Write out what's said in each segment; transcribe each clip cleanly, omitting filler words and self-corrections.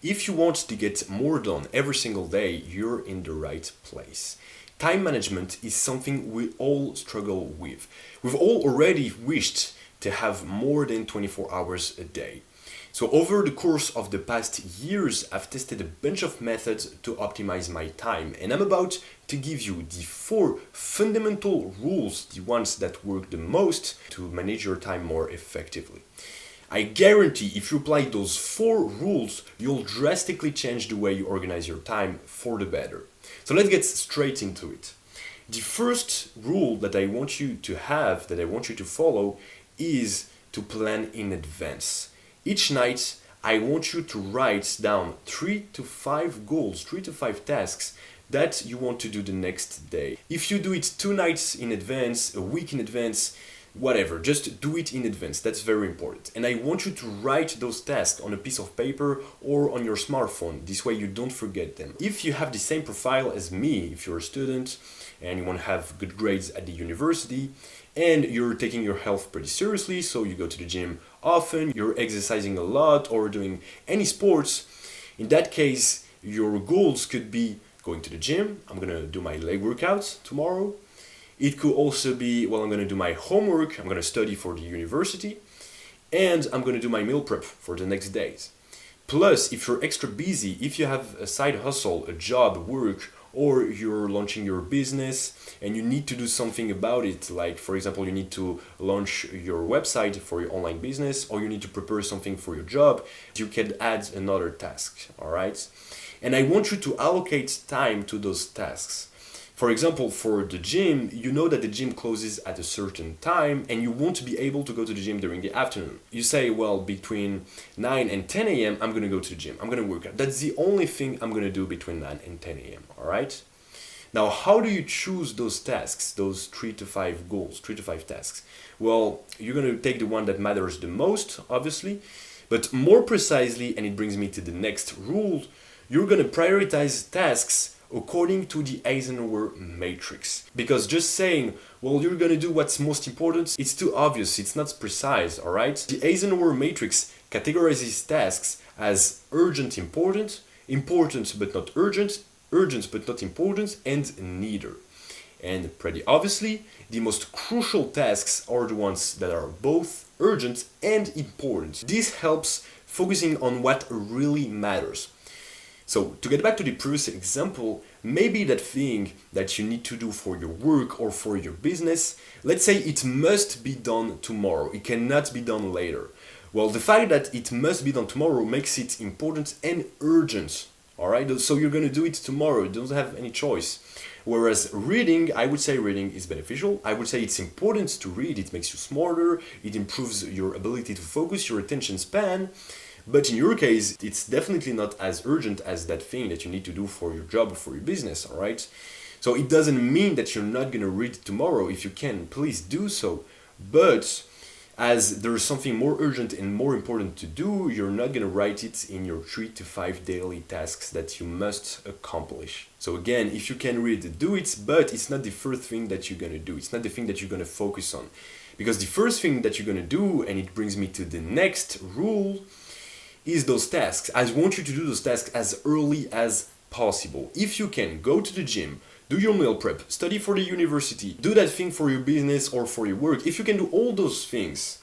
If you want to get more done every single day, you're in the right place. Time management is something we all struggle with. We've all already wished to have more than 24 hours a day. So over the course of the past years, I've tested a bunch of methods to optimize my time, and I'm about to give you the 4 fundamental rules, the ones that work the most to manage your time more effectively. I guarantee if you apply those 4 rules, you'll drastically change the way you organize your time for the better. So let's get straight into it. The first rule that I want you to have, that I want you to follow, is to plan in advance. Each night, I want you to write down 3 to 5 goals, 3 to 5 tasks that you want to do the next day. If you do it 2 nights in advance, a week in advance, whatever, just do it in advance. That's very important. And I want you to write those tasks on a piece of paper or on your smartphone. This way you don't forget them. If you have the same profile as me, if you're a student and you want to have good grades at the university, and you're taking your health pretty seriously, so you go to the gym often, you're exercising a lot or doing any sports, in that case, your goals could be going to the gym. I'm gonna do my leg workouts tomorrow. It could also be, well, I'm gonna do my homework, I'm gonna study for the university, and I'm gonna do my meal prep for the next days. Plus, if you're extra busy, if you have a side hustle, a job, work, or you're launching your business and you need to do something about it, like for example, you need to launch your website for your online business, or you need to prepare something for your job, you can add another task, all right? And I want you to allocate time to those tasks. For example, for the gym, you know that the gym closes at a certain time and you won't be able to go to the gym during the afternoon. You say, well, between 9 and 10 a.m., I'm going to go to the gym. I'm going to work out. That's the only thing I'm going to do between 9 and 10 a.m., all right? Now, how do you choose those tasks, those 3 to 5 goals, 3 to 5 tasks? Well, you're going to take the one that matters the most, obviously, but more precisely, and it brings me to the next rule, you're going to prioritize tasks according to the Eisenhower Matrix. Because just saying, well, you're gonna do what's most important, it's too obvious, it's not precise, alright? The Eisenhower Matrix categorizes tasks as urgent important, important but not urgent, urgent but not important, and neither. And pretty obviously, the most crucial tasks are the ones that are both urgent and important. This helps focusing on what really matters. So, to get back to the previous example, maybe that thing that you need to do for your work or for your business, let's say it must be done tomorrow, it cannot be done later. Well, the fact that it must be done tomorrow makes it important and urgent, alright? So you're gonna do it tomorrow, you don't have any choice. Whereas reading, I would say reading is beneficial. I would say it's important to read, it makes you smarter, it improves your ability to focus, your attention span. But in your case, it's definitely not as urgent as that thing that you need to do for your job or for your business, all right? So it doesn't mean that you're not going to read tomorrow. If you can, please do so. But as there's something more urgent and more important to do, you're not going to write it in your 3 to 5 daily tasks that you must accomplish. So again, if you can read, do it, but it's not the first thing that you're going to do. It's not the thing that you're going to focus on. Because the first thing that you're going to do, and it brings me to the next rule, is those tasks. I want you to do those tasks as early as possible. If you can, go to the gym, do your meal prep, study for the university, do that thing for your business or for your work. If you can do all those things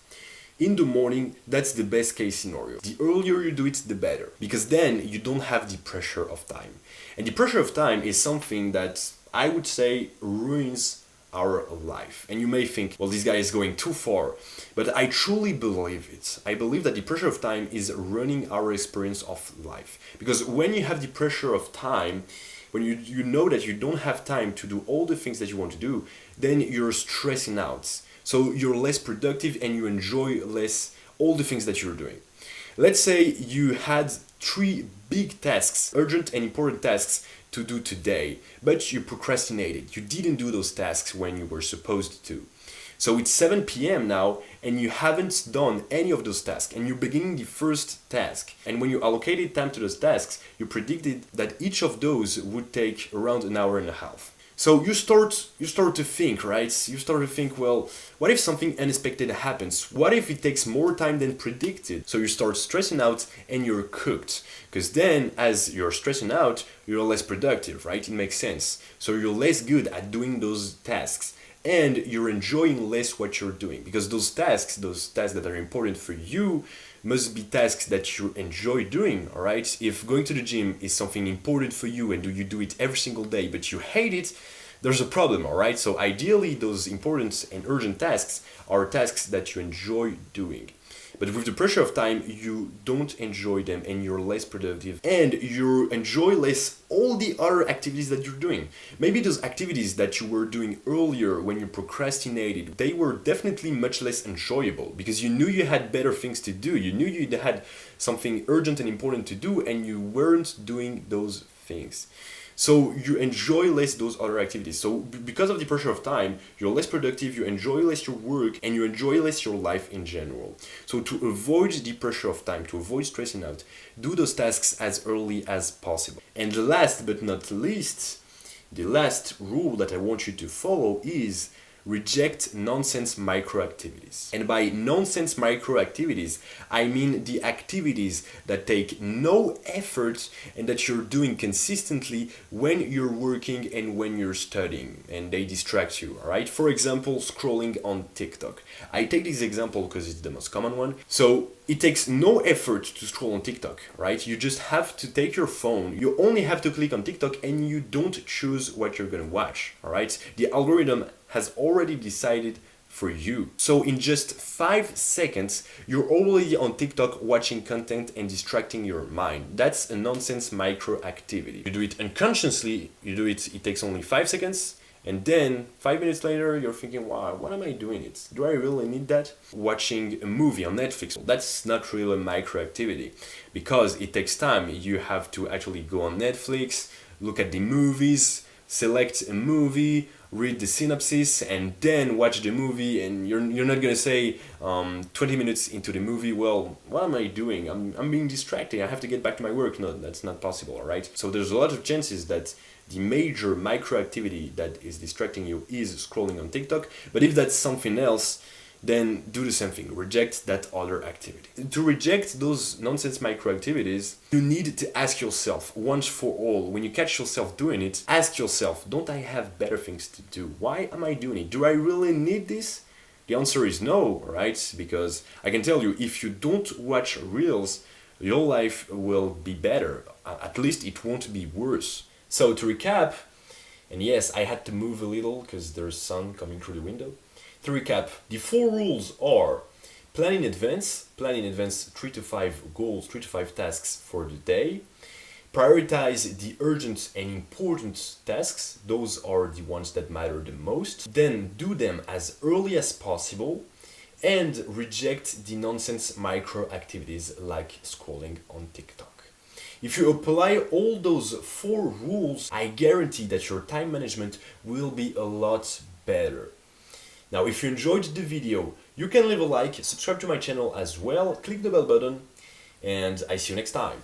in the morning, that's the best case scenario. The earlier you do it, the better. Because then you don't have the pressure of time. And the pressure of time is something that I would say ruins our life. And you may think, well, this guy is going too far. But I truly believe it. I believe that the pressure of time is running our experience of life. Because when you have the pressure of time, when you know that you don't have time to do all the things that you want to do, then you're stressing out. So you're less productive and you enjoy less all the things that you're doing. Let's say you had 3 big tasks, urgent and important tasks to do today, but you procrastinated. You didn't do those tasks when you were supposed to. So it's 7 p.m. now and you haven't done any of those tasks and you're beginning the first task. And when you allocated time to those tasks, you predicted that each of those would take around an hour and a half. So you start to think, right? You start to think, well, what if something unexpected happens? What if it takes more time than predicted? So you start stressing out and you're cooked. Because then as you're stressing out, you're less productive, right? It makes sense. So you're less good at doing those tasks and you're enjoying less what you're doing, because those tasks that are important for you must be tasks that you enjoy doing. All right, if going to the gym is something important for you and you do it every single day but you hate it, there's a problem. All right, so ideally those important and urgent tasks are tasks that you enjoy doing. But with the pressure of time, you don't enjoy them and you're less productive and you enjoy less all the other activities that you're doing. Maybe those activities that you were doing earlier when you procrastinated, they were definitely much less enjoyable because you knew you had better things to do. You knew you had something urgent and important to do and you weren't doing those things. So you enjoy less those other activities. So because of the pressure of time, you're less productive, you enjoy less your work, and you enjoy less your life in general. So to avoid the pressure of time, to avoid stressing out, do those tasks as early as possible. And the last but not least, the last rule that I want you to follow is reject nonsense micro activities. And by nonsense micro activities, I mean the activities that take no effort and that you're doing consistently when you're working and when you're studying and they distract you, all right? For example, scrolling on TikTok. I take this example because it's the most common one. So it takes no effort to scroll on TikTok, right? You just have to take your phone. You only have to click on TikTok and you don't choose what you're gonna watch, all right? The algorithm has already decided for you. So in just 5 seconds, you're already on TikTok watching content and distracting your mind. That's a nonsense micro activity. You do it unconsciously, it takes only 5 seconds, and then 5 minutes later, you're thinking, wow, what am I doing it? Do I really need that? Watching a movie on Netflix, that's not really a micro activity because it takes time. You have to actually go on Netflix, look at the movies, select a movie, read the synopsis, and then watch the movie. And you're not gonna say 20 minutes into the movie, well, what am I doing? I'm being distracted. I have to get back to my work. No, that's not possible. All right. So there's a lot of chances that the major micro activity that is distracting you is scrolling on TikTok. But if that's something else, then do the same thing. Reject that other activity. To reject those nonsense micro activities, you need to ask yourself once for all, when you catch yourself doing it, ask yourself, don't I have better things to do? Why am I doing it? Do I really need this? The answer is no, right? Because I can tell you, if you don't watch reels, your life will be better. At least it won't be worse. So to recap, and yes, I had to move a little because there's sun coming through the window. To recap, the 4 rules are: plan in advance 3 to 5 goals, 3 to 5 tasks for the day. Prioritize the urgent and important tasks, those are the ones that matter the most. Then do them as early as possible and reject the nonsense micro activities like scrolling on TikTok. If you apply all those 4 rules, I guarantee that your time management will be a lot better. Now, if you enjoyed the video, you can leave a like, subscribe to my channel as well, click the bell button, and I see you next time.